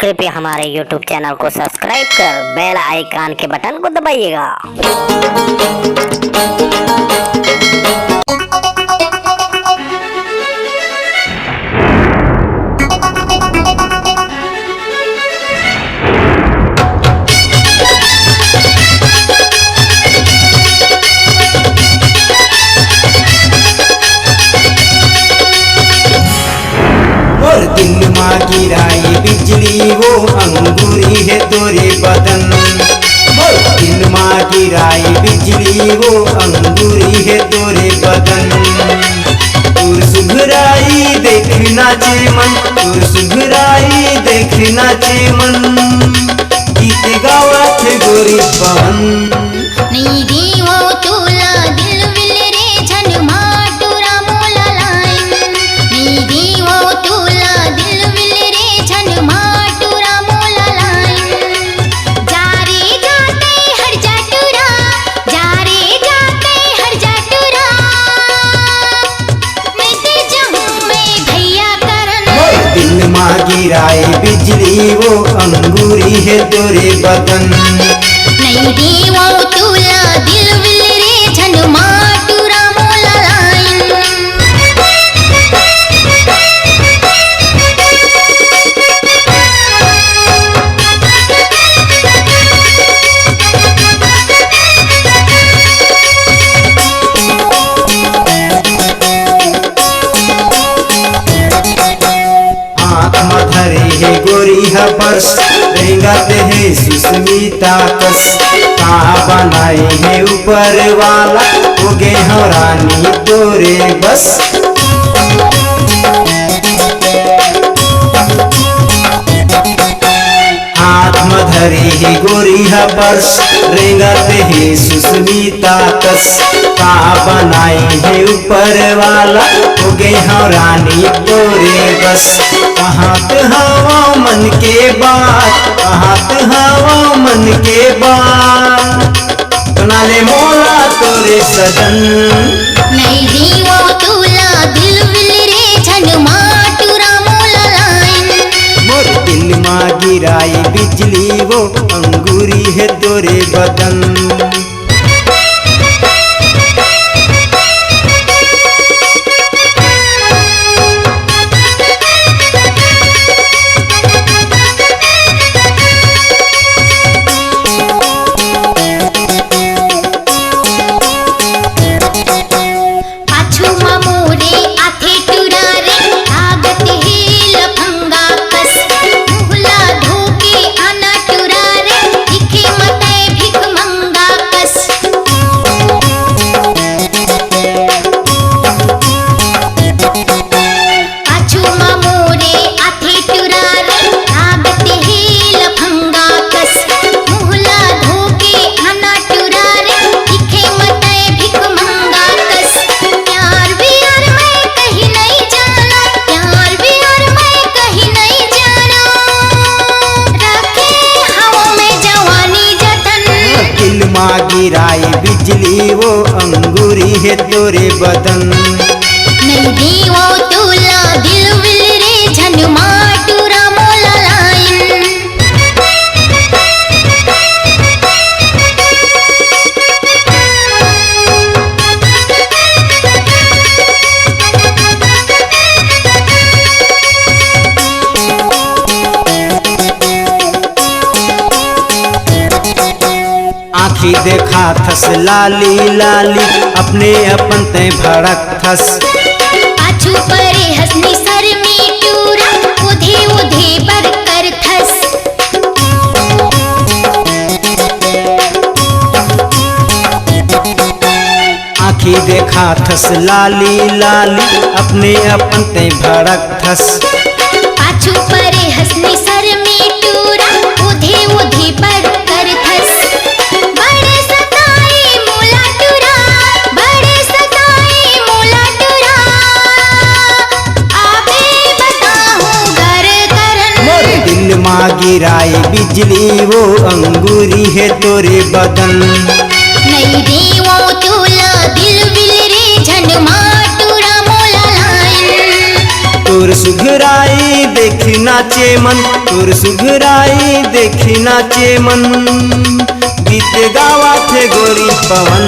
कृपया हमारे YouTube channel को सब्सक्राइब कर बेल आइकन के बटन को दबाइएगा। दिल माँ गिराई बिजली वो अंगूरी है तोरे बदन। दिल माँ गिराई बिजली वो अंगूरी है तोरे बदन। तोर सुघराई देखना चे मन, तोर सुघराई देखना चे मन। गीत गावत गोरी पवन नहीं दीवो तोला दिल विल रे झन माटूरा मोला लाइन। नहीं दीवो तोला दिल विल रे झन माटूरा मोला लाइन। जारे जाते हर जाटूरा, जारे जाते हर जाटूरा। मैं ते जहूं मैं भैया करन। दिल माँ गिराई बिजली वो अंगूरी है तोरे बदन। नहीं दीवो तोला दिल विल रे झन माटूरा मोला लाइन। आँख मधरे है गोरी है बस, रेंगत है सुस्मिता कस। कहाँ बनाई है ऊपर वाला हो गे हो रानी तोरे बस। हाथ मधरे है गोरी है बस, रेंगत है सुस्मिता कस। कहाँ बनाई है ऊपर वाला हो गे हो रानी तोरे बस। कहाँ हवा मन के बात, कहाँ हवा मन के बात। नाले मोला तोरे सजन। नहीं दीवो तोला दिल विल रे झन माटूरा मोला लाइन। मोर दिल माँ गिराई बिजली वो अंगूरी है तोरे बदन। पाछू मोरे आथे टूरा रे आगत है लफंगा कस। मुहला धोके आना टूरा रे दिखे मते भिख मंगा कस। पाछू मोरे आथे टूरा रे आगत है लफंगा कस। मुहला धोके आना टूरा रे दिखे मते भिख मंगा कस। प्यार भी और मैं कहीं नहीं जाना, प्यार भी और मैं कहीं नहीं जाना। रखे हवा में जवानी जतन। दिल माँ गिराई बिजली वो अंगूरी है तोरे बदन। नहीं दीवो तोला दिल विल रे झन माटूरा मोला लाइन। आँखी देखा थस लाली लाली, अपने अपन ते भड़क थस। पाछू परे हसनी सर में टूरा, उधे उधे पर कर थस। आँखी देखा थस लाली लाली, अपने अपन ते भड़क थस। पाछू परे हसनी सर में टूरा, उधे उधे पर कर थस। बड़े सताए मोला टूरा, बड़े सताए मोला टूरा। आबे बताऊं घर करन। मोर दिल माँ गिराई बिजली वो अंगूरी है तोरे बदन। नहीं दीवो तोला दिल विल रे झन माटूरा मोला लाइन। तोर सुघराई देखी नाचे मन, तोर सुघराई देखी नाचे मन, गीत गावा थे गोरी पवन।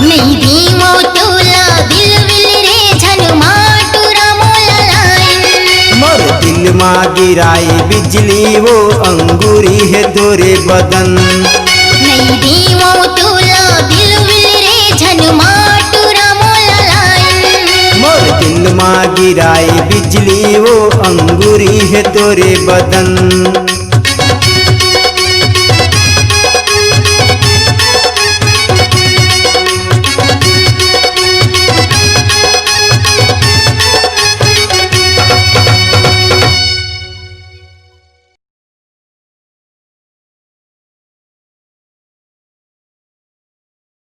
नहीं दीमो तोला दिल विल रे झनमा टूरा मोला लाइन। मोर दिल मा गिराई बिजली वो अंगूरी है तोरे बदन। नहीं दीमो तोला दिल विल रे झनमा टूरा मोला लाइन। मोर दिल मा गिराई बिजली वो अंगूरी है तोरे बदन।